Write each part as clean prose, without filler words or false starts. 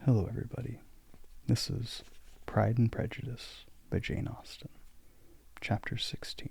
Hello, everybody. This is Pride and Prejudice by Jane Austen, Chapter 16.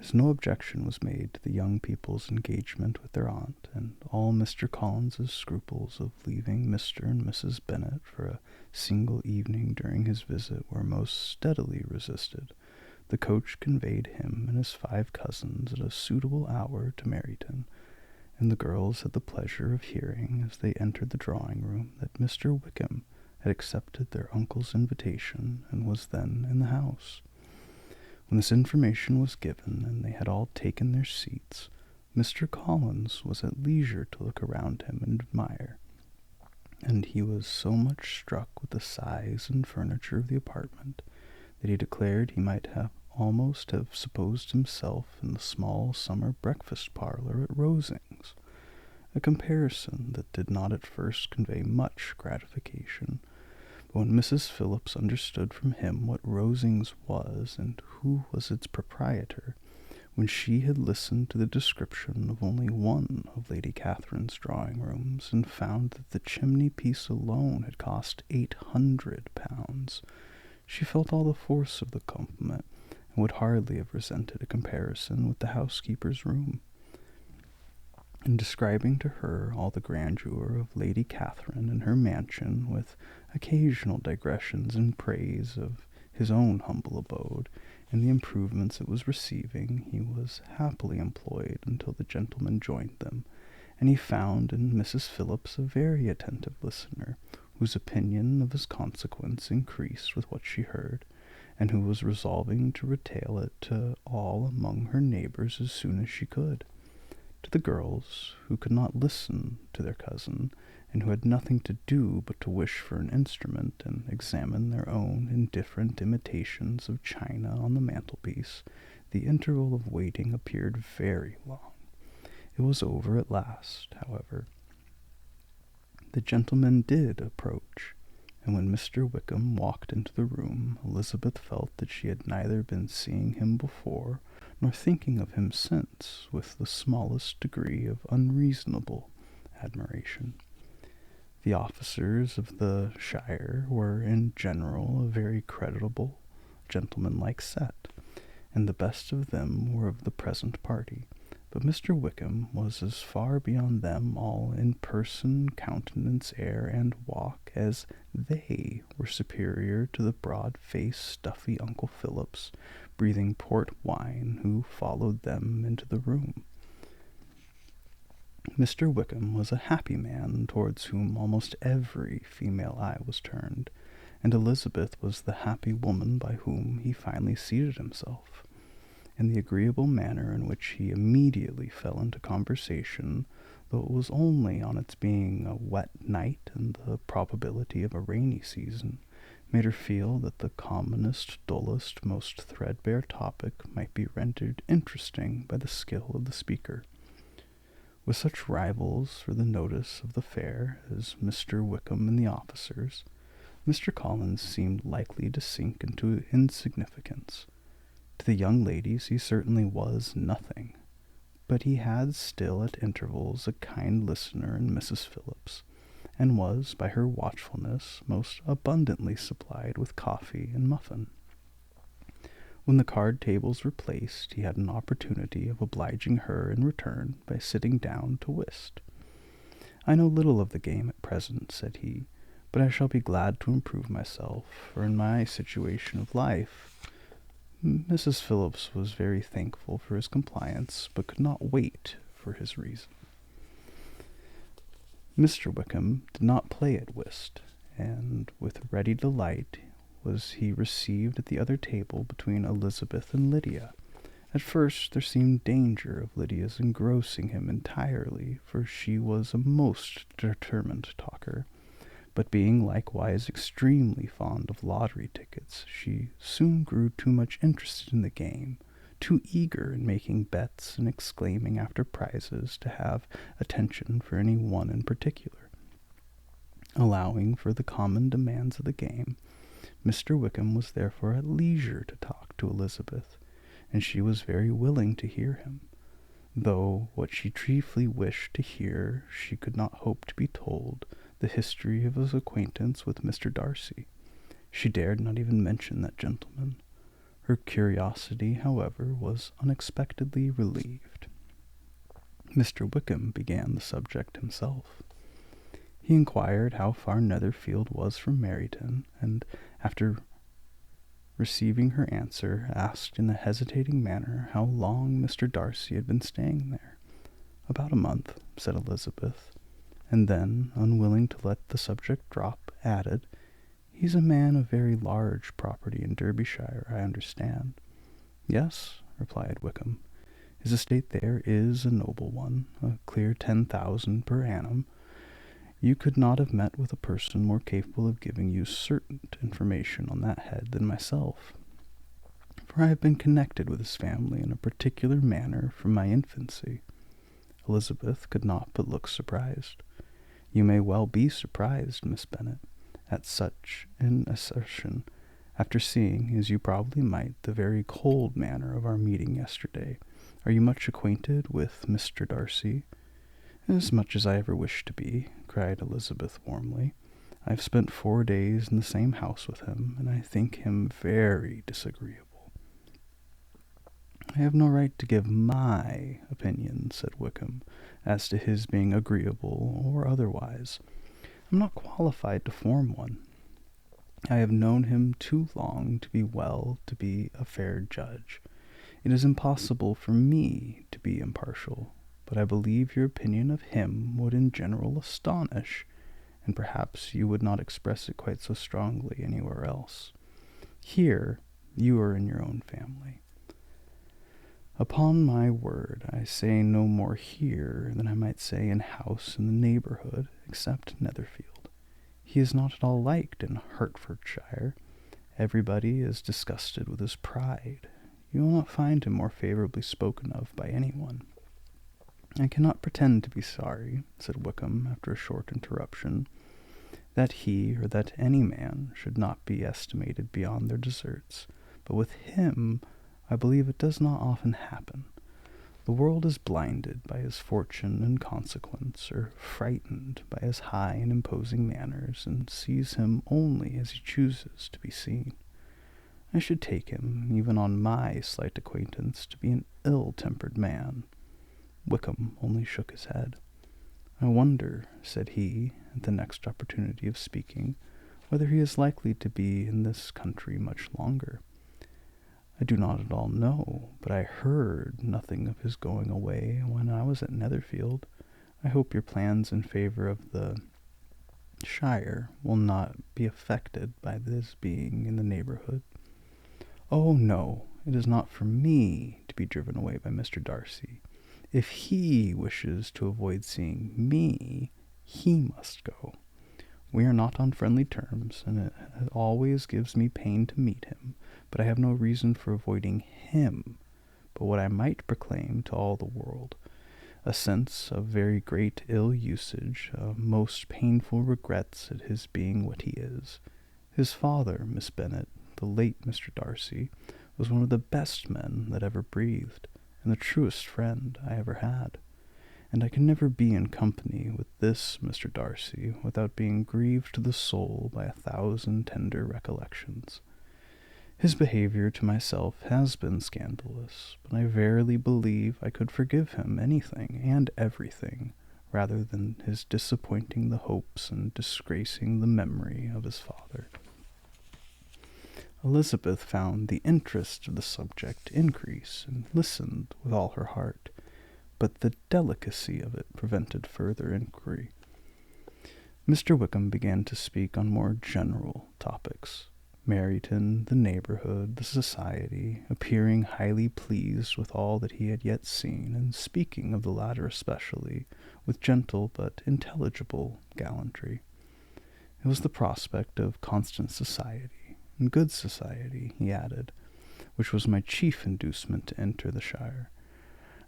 As no objection was made to the young people's engagement with their aunt, and all Mr. Collins's scruples of leaving Mr. and Mrs. Bennet for a single evening during his visit were most steadily resisted, the coach conveyed him and his 5 cousins at a suitable hour to Meryton, and the girls had the pleasure of hearing, as they entered the drawing-room, that Mr. Wickham had accepted their uncle's invitation and was then in the house. When this information was given, and they had all taken their seats, Mr. Collins was at leisure to look around him and admire, and he was so much struck with the size and furniture of the apartment that he declared he might almost have supposed himself in the small summer breakfast parlour at Rosings, a comparison that did not at first convey much gratification. But when Mrs. Phillips understood from him what Rosings was and who was its proprietor, when she had listened to the description of only one of Lady Catherine's drawing-rooms, and found that the chimney-piece alone had cost £800, she felt all the force of the compliment, and would hardly have resented a comparison with the housekeeper's room. In describing to her all the grandeur of Lady Catherine and her mansion, with occasional digressions in praise of his own humble abode, and the improvements it was receiving, he was happily employed until the gentlemen joined them, and he found in Mrs. Phillips a very attentive listener, whose opinion of his consequence increased with what she heard, and who was resolving to retail it to all among her neighbours as soon as she could. To the girls, who could not listen to their cousin, and who had nothing to do but to wish for an instrument and examine their own indifferent imitations of china on the mantelpiece, the interval of waiting appeared very long. It was over at last, however. The gentlemen did approach, and when Mr. Wickham walked into the room, Elizabeth felt that she had neither been seeing him before, nor thinking of him since, with the smallest degree of unreasonable admiration. The officers of the shire were in general a very creditable, gentlemanlike set, and the best of them were of the present party. But Mr. Wickham was as far beyond them all in person, countenance, air, and walk, as they were superior to the broad-faced, stuffy Uncle Phillips, breathing port wine, who followed them into the room. Mr. Wickham was a happy man, towards whom almost every female eye was turned, and Elizabeth was the happy woman by whom he finally seated himself. In the agreeable manner in which he immediately fell into conversation, though it was only on its being a wet night and the probability of a rainy season, made her feel that the commonest, dullest, most threadbare topic might be rendered interesting by the skill of the speaker. With such rivals for the notice of the fair as Mr. Wickham and the officers, Mr. Collins seemed likely to sink into insignificance. To the young ladies he certainly was nothing, but he had still at intervals a kind listener in Mrs. Phillips, and was, by her watchfulness, most abundantly supplied with coffee and muffin. When the card tables were placed, he had an opportunity of obliging her in return by sitting down to whist. "I know little of the game at present," said he, "but I shall be glad to improve myself, for in my situation of life—" Mrs. Phillips was very thankful for his compliance, but could not wait for his reason. Mr. Wickham did not play at whist, and with ready delight was he received at the other table between Elizabeth and Lydia. At first there seemed danger of Lydia's engrossing him entirely, for she was a most determined talker, but being likewise extremely fond of lottery tickets, she soon grew too much interested in the game, too eager in making bets and exclaiming after prizes, to have attention for any one in particular. Allowing for the common demands of the game, Mr. Wickham was therefore at leisure to talk to Elizabeth, and she was very willing to hear him, though what she chiefly wished to hear she could not hope to be told, the history of his acquaintance with Mr. Darcy. She dared not even mention that gentleman. Her curiosity, however, was unexpectedly relieved. Mr. Wickham began the subject himself. He inquired how far Netherfield was from Meryton, and, after receiving her answer, asked in a hesitating manner how long Mr. Darcy had been staying there. "About a month," said Elizabeth, and then, unwilling to let the subject drop, added, "He's a man of very large property in Derbyshire, I understand." "Yes," replied Wickham. "His estate there is a noble one, a clear 10,000 per annum. You could not have met with a person more capable of giving you certain information on that head than myself, for I have been connected with his family in a particular manner from my infancy." Elizabeth could not but look surprised. "You may well be surprised, Miss Bennet, at such an assertion, after seeing, as you probably might, the very cold manner of our meeting yesterday. Are you much acquainted with Mr. Darcy?" "As much as I ever wished to be," cried Elizabeth warmly. "I have spent 4 days in the same house with him, and I think him very disagreeable." "I have no right to give my opinion," said Wickham, "as to his being agreeable or otherwise. I'm not qualified to form one. I have known him too long to be a fair judge. It is impossible for me to be impartial, but I believe your opinion of him would in general astonish, and perhaps you would not express it quite so strongly anywhere else. Here you are in your own family. Upon my word, I say no more here than I might say in house in the neighbourhood, except Netherfield. He is not at all liked in Hertfordshire. Everybody is disgusted with his pride. You will not find him more favourably spoken of by anyone." "I cannot pretend to be sorry," said Wickham, after a short interruption, "that he or that any man should not be estimated beyond their deserts, but with him I believe it does not often happen. The world is blinded by his fortune and consequence, or frightened by his high and imposing manners, and sees him only as he chooses to be seen. I should take him, even on my slight acquaintance, to be an ill-tempered man." Wickham only shook his head. "I wonder," said he, at the next opportunity of speaking, "whether he is likely to be in this country much longer. I do not at all know, but I heard nothing of his going away when I was at Netherfield. I hope your plans in favour of the shire will not be affected by this being in the neighbourhood." "Oh, no, it is not for me to be driven away by Mr. Darcy. If he wishes to avoid seeing me, he must go. We are not on friendly terms, and it always gives me pain to meet him, but I have no reason for avoiding him but what I might proclaim to all the world, a sense of very great ill usage, most painful regrets at his being what he is. His father, Miss Bennet, the late Mr. Darcy, was one of the best men that ever breathed, and the truest friend I ever had. And I can never be in company with this Mr. Darcy without being grieved to the soul by 1,000 tender recollections. His behaviour to myself has been scandalous, but I verily believe I could forgive him anything and everything, rather than his disappointing the hopes and disgracing the memory of his father." Elizabeth found the interest of the subject increase, and listened with all her heart, but the delicacy of it prevented further inquiry. Mr. Wickham began to speak on more general topics. Meryton, the neighbourhood, the society, appearing highly pleased with all that he had yet seen, and speaking of the latter especially, with gentle but intelligible gallantry. It was the prospect of constant society, and good society, he added, which was my chief inducement to enter the shire.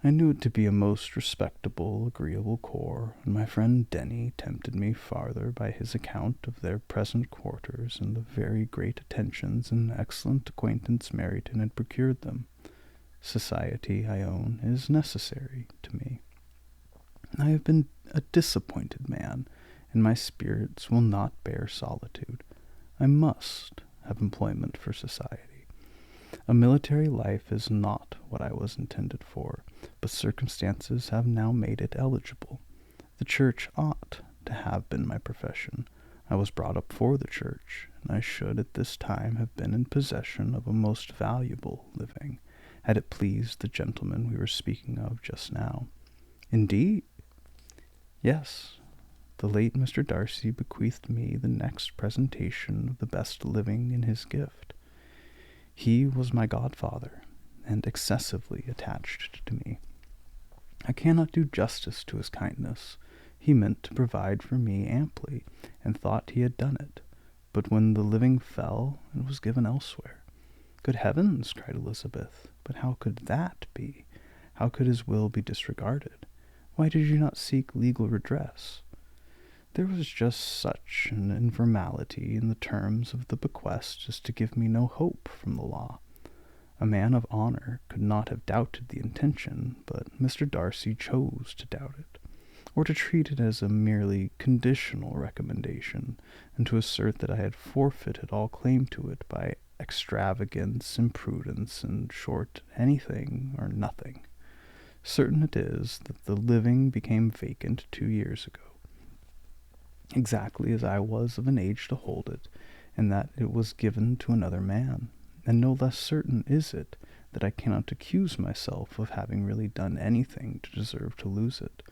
I knew it to be a most respectable, agreeable corps, and my friend Denny tempted me farther by his account of their present quarters and the very great attentions and excellent acquaintance Meryton had procured them. Society, I own, is necessary to me. I have been a disappointed man, and my spirits will not bear solitude. I must have employment for society. A military life is not what I was intended for, but circumstances have now made it eligible. The church ought to have been my profession. I was brought up for the church, and I should at this time have been in possession of a most valuable living, had it pleased the gentleman we were speaking of just now. Indeed? Yes. The late Mr. Darcy bequeathed me the next presentation of the best living in his gift. He was my godfather, and excessively attached to me. I cannot do justice to his kindness. He meant to provide for me amply, and thought he had done it. But when the living fell, it was given elsewhere. Good heavens, cried Elizabeth, but how could that be? How could his will be disregarded? Why did you not seek legal redress? There was just such an informality in the terms of the bequest as to give me no hope from the law. A man of honor could not have doubted the intention, but Mr. Darcy chose to doubt it, or to treat it as a merely conditional recommendation, and to assert that I had forfeited all claim to it by extravagance, imprudence, in short, anything or nothing. Certain it is that the living became vacant 2 years ago, exactly as I was of an age to hold it, and that it was given to another man. And no less certain is it that I cannot accuse myself of having really done anything to deserve to lose it.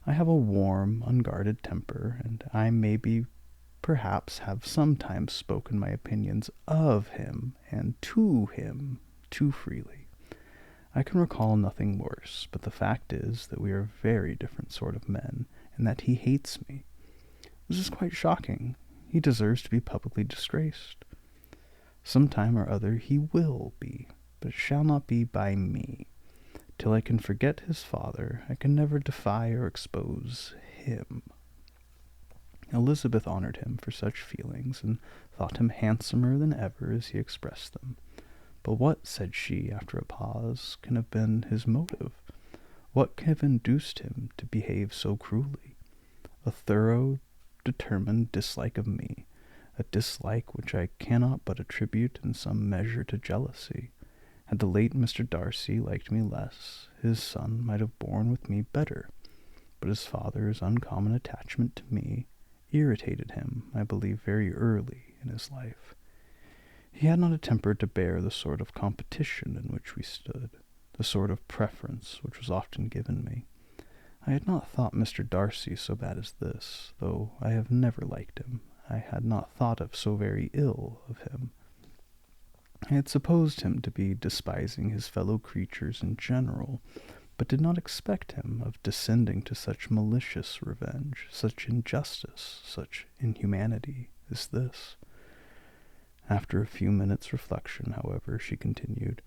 I have a warm, unguarded temper, and I maybe perhaps have sometimes spoken my opinions of him and to him too freely. I can recall nothing worse, but the fact is that we are very different sort of men, and that he hates me. This is quite shocking. He deserves to be publicly disgraced. Some time or other he will be, but it shall not be by me. Till I can forget his father, I can never defy or expose him. Elizabeth honored him for such feelings, and thought him handsomer than ever as he expressed them. But what, said she, after a pause, can have been his motive? What can have induced him to behave so cruelly? A thorough, determined dislike of me, a dislike which I cannot but attribute in some measure to jealousy. Had the late Mr. Darcy liked me less, his son might have borne with me better, but his father's uncommon attachment to me irritated him, I believe, very early in his life. He had not a temper to bear the sort of competition in which we stood, the sort of preference which was often given me. I had not thought Mr. Darcy so bad as this, though I have never liked him. I had not thought of so very ill of him. I had supposed him to be despising his fellow creatures in general, but did not expect him of descending to such malicious revenge, such injustice, such inhumanity as this. After a few minutes' reflection, however, she continued,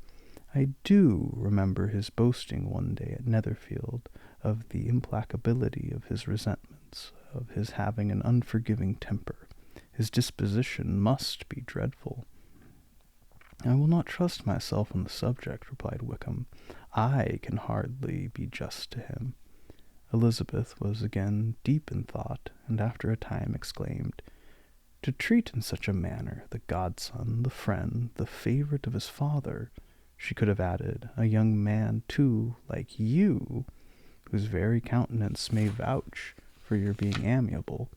I do remember his boasting one day at Netherfield of the implacability of his resentments, of his having an unforgiving temper. His disposition must be dreadful. I will not trust myself on the subject, replied Wickham. I can hardly be just to him. Elizabeth was again deep in thought, and after a time exclaimed, To treat in such a manner the godson, the friend, the favourite of his father, she could have added, a young man, too, like you, whose very countenance may vouch for your being amiable.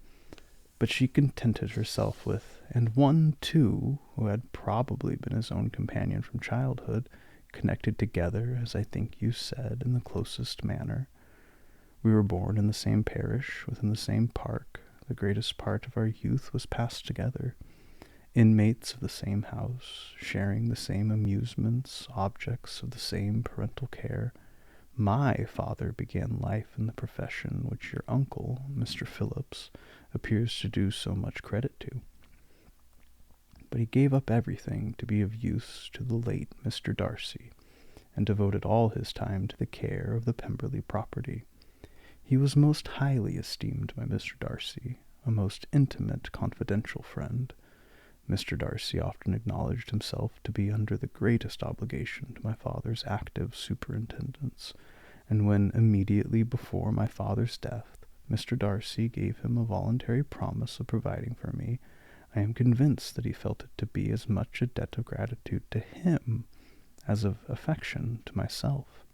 But she contented herself with, and one, too, who had probably been his own companion from childhood, connected together, as I think you said, in the closest manner. We were born in the same parish, within the same park. The greatest part of our youth was passed together, inmates of the same house, sharing the same amusements, objects of the same parental care. My father began life in the profession which your uncle, Mr. Phillips, appears to do so much credit to. But he gave up everything to be of use to the late Mr. Darcy, and devoted all his time to the care of the Pemberley property. He was most highly esteemed by Mr. Darcy, a most intimate, confidential friend. Mr. Darcy often acknowledged himself to be under the greatest obligation to my father's active superintendence, and when immediately before my father's death Mr. Darcy gave him a voluntary promise of providing for me, I am convinced that he felt it to be as much a debt of gratitude to him as of affection to myself.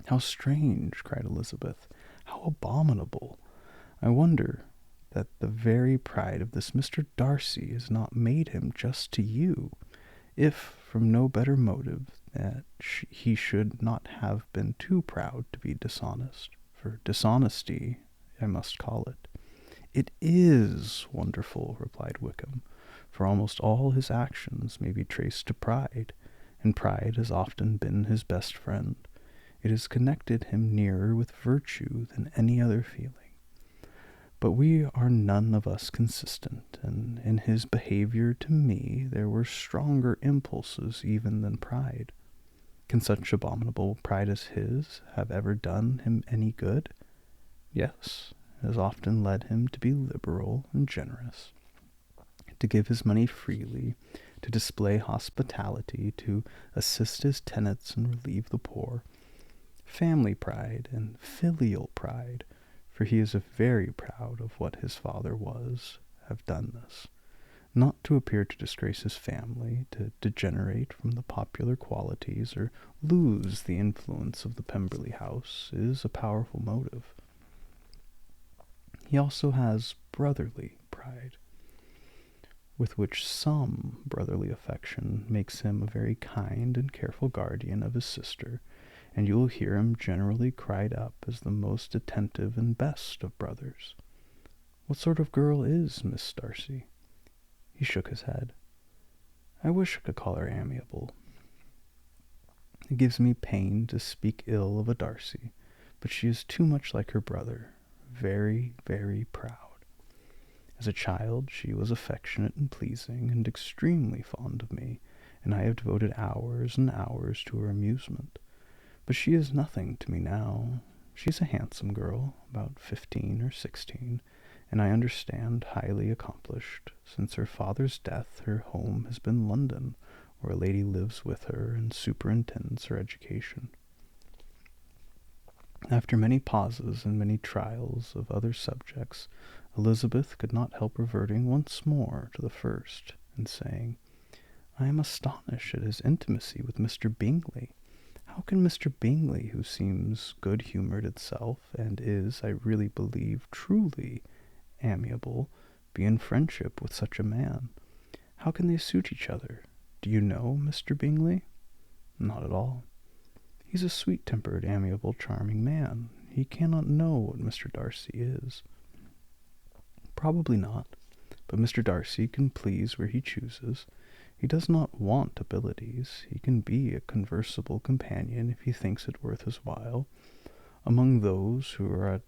How strange, cried Elizabeth, how abominable! I wonder that the very pride of this Mr. Darcy has not made him just to you, if from no better motive that he should not have been too proud to be dishonest, for dishonesty I must call it. It is wonderful, replied Wickham, for almost all his actions may be traced to pride, and pride has often been his best friend. It has connected him nearer with virtue than any other feeling. But we are none of us consistent, and in his behavior to me there were stronger impulses even than pride. Can such abominable pride as his have ever done him any good? Yes, it has often led him to be liberal and generous, to give his money freely, to display hospitality, to assist his tenants and relieve the poor. Family pride and filial pride, for he is very proud of what his father was, have done this. Not to appear to disgrace his family, to degenerate from the popular qualities, or lose the influence of the Pemberley house, is a powerful motive. He also has brotherly pride, with which some brotherly affection makes him a very kind and careful guardian of his sister, and you will hear him generally cried up as the most attentive and best of brothers. What sort of girl is Miss Darcy? He shook his head. I wish I could call her amiable. It gives me pain to speak ill of a Darcy, but she is too much like her brother, very, very proud. As a child she was affectionate and pleasing, and extremely fond of me, and I have devoted hours and hours to her amusement. But she is nothing to me now. She is a handsome girl, about 15 or 16, and I understand highly accomplished. Since her father's death her home has been London, where a lady lives with her and superintends her education. After many pauses and many trials of other subjects, Elizabeth could not help reverting once more to the first, and saying, I am astonished at his intimacy with Mr. Bingley. How can Mr. Bingley, who seems good-humoured itself, and is, I really believe, truly amiable, be in friendship with such a man? How can they suit each other? Do you know Mr. Bingley? Not at all. He's a sweet-tempered, amiable, charming man. He cannot know what Mr. Darcy is. Probably not, but Mr. Darcy can please where he chooses. He does not want abilities. He can be a conversable companion if he thinks it worth his while. Among those who are at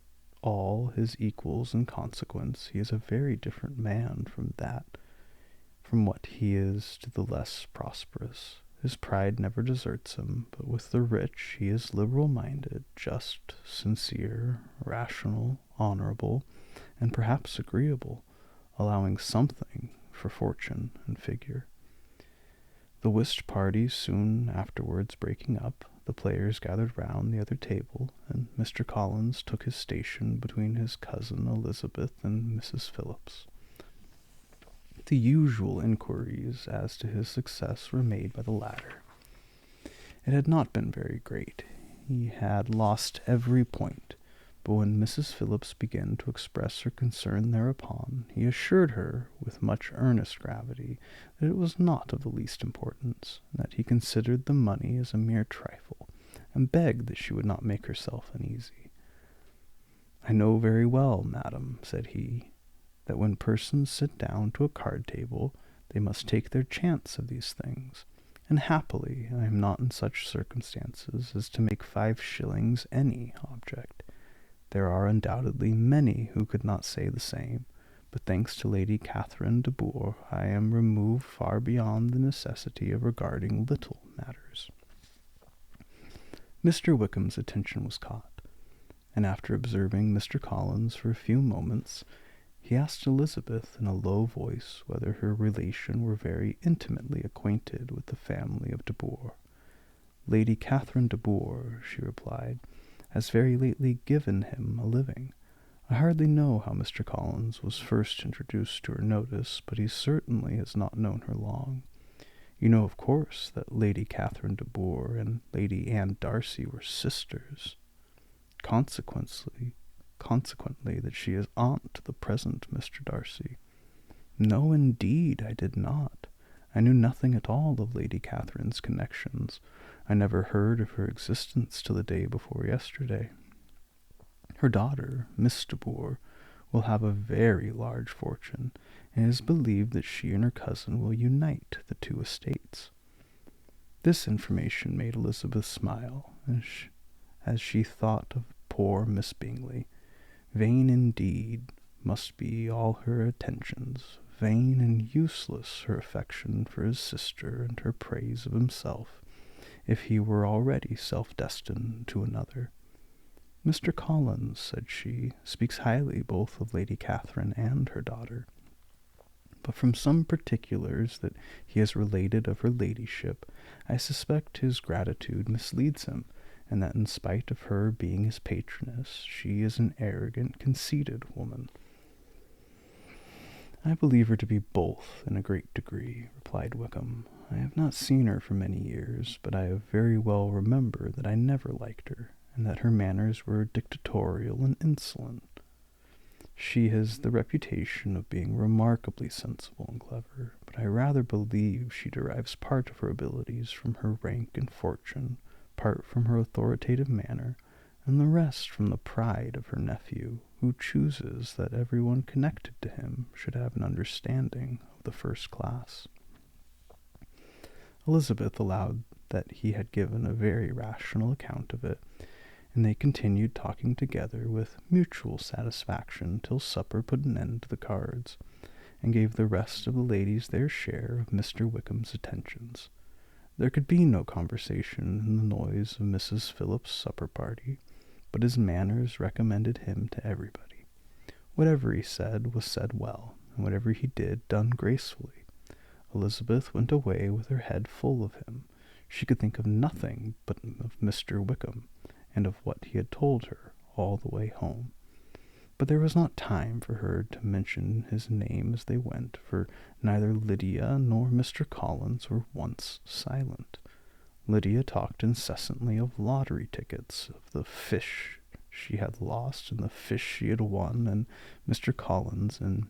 all his equals in consequence, he is a very different man from what he is to the less prosperous. His pride never deserts him, but with the rich he is liberal-minded, just, sincere, rational, honorable, and perhaps agreeable, allowing something for fortune and figure. The whist party soon afterwards breaking up, the players gathered round the other table, and Mr. Collins took his station between his cousin Elizabeth and Mrs. Phillips. The usual inquiries as to his success were made by the latter. It had not been very great. He had lost every point, but when Mrs. Phillips began to express her concern thereupon, he assured her, with much earnest gravity, that it was not of the least importance, and that he considered the money as a mere trifle, and begged that she would not make herself uneasy. I know very well, madam, said he, that when persons sit down to a card-table, they must take their chance of these things, and happily I am not in such circumstances as to make 5 shillings any object. There are undoubtedly many who could not say the same, but thanks to Lady Catherine de Bourgh, I am removed far beyond the necessity of regarding little matters. Mr. Wickham's attention was caught, and after observing Mr. Collins for a few moments, he asked Elizabeth in a low voice whether her relation were very intimately acquainted with the family of de Bourgh. Lady Catherine de Bourgh, she replied, has very lately given him a living. I hardly know how Mr. Collins was first introduced to her notice, but he certainly has not known her long. You know, of course, that Lady Catherine de Bourgh and Lady Anne Darcy were sisters. Consequently, that she is aunt to the present Mr. Darcy. No, indeed, I did not. I knew nothing at all of Lady Catherine's connections. I never heard of her existence till the day before yesterday. Her daughter, Miss de Bourgh, will have a very large fortune, and it is believed that she and her cousin will unite the two estates. This information made Elizabeth smile, as she thought of poor Miss Bingley. Vain indeed must be all her attentions, vain and useless her affection for his sister and her praise of himself, if he were already self-destined to another. Mr. Collins, said she, speaks highly both of Lady Catherine and her daughter, but from some particulars that he has related of her ladyship, I suspect his gratitude misleads him, and that in spite of her being his patroness, she is an arrogant, conceited woman. I believe her to be both in a great degree, replied Wickham. I have not seen her for many years, but I very well remember that I never liked her, and that her manners were dictatorial and insolent. She has the reputation of being remarkably sensible and clever, but I rather believe she derives part of her abilities from her rank and fortune, part from her authoritative manner, and the rest from the pride of her nephew, who chooses that everyone connected to him should have an understanding of the first class. Elizabeth allowed that he had given a very rational account of it, and they continued talking together with mutual satisfaction till supper put an end to the cards, and gave the rest of the ladies their share of Mr. Wickham's attentions. There could be no conversation in the noise of Mrs. Phillips's supper party, but his manners recommended him to everybody. Whatever he said was said well, and whatever he did done gracefully. Elizabeth went away with her head full of him. She could think of nothing but of Mr. Wickham, and of what he had told her all the way home. But there was not time for her to mention his name as they went, for neither Lydia nor Mr. Collins were once silent. Lydia talked incessantly of lottery tickets, of the fish she had lost and the fish she had won, and Mr. Collins, in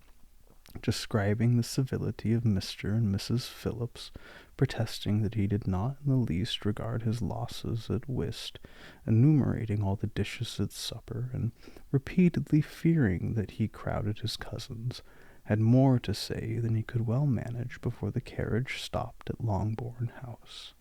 describing the civility of Mr. and Mrs. Phillips, protesting that he did not in the least regard his losses at whist, enumerating all the dishes at supper, and repeatedly fearing that he crowded his cousins, had more to say than he could well manage before the carriage stopped at Longbourn House.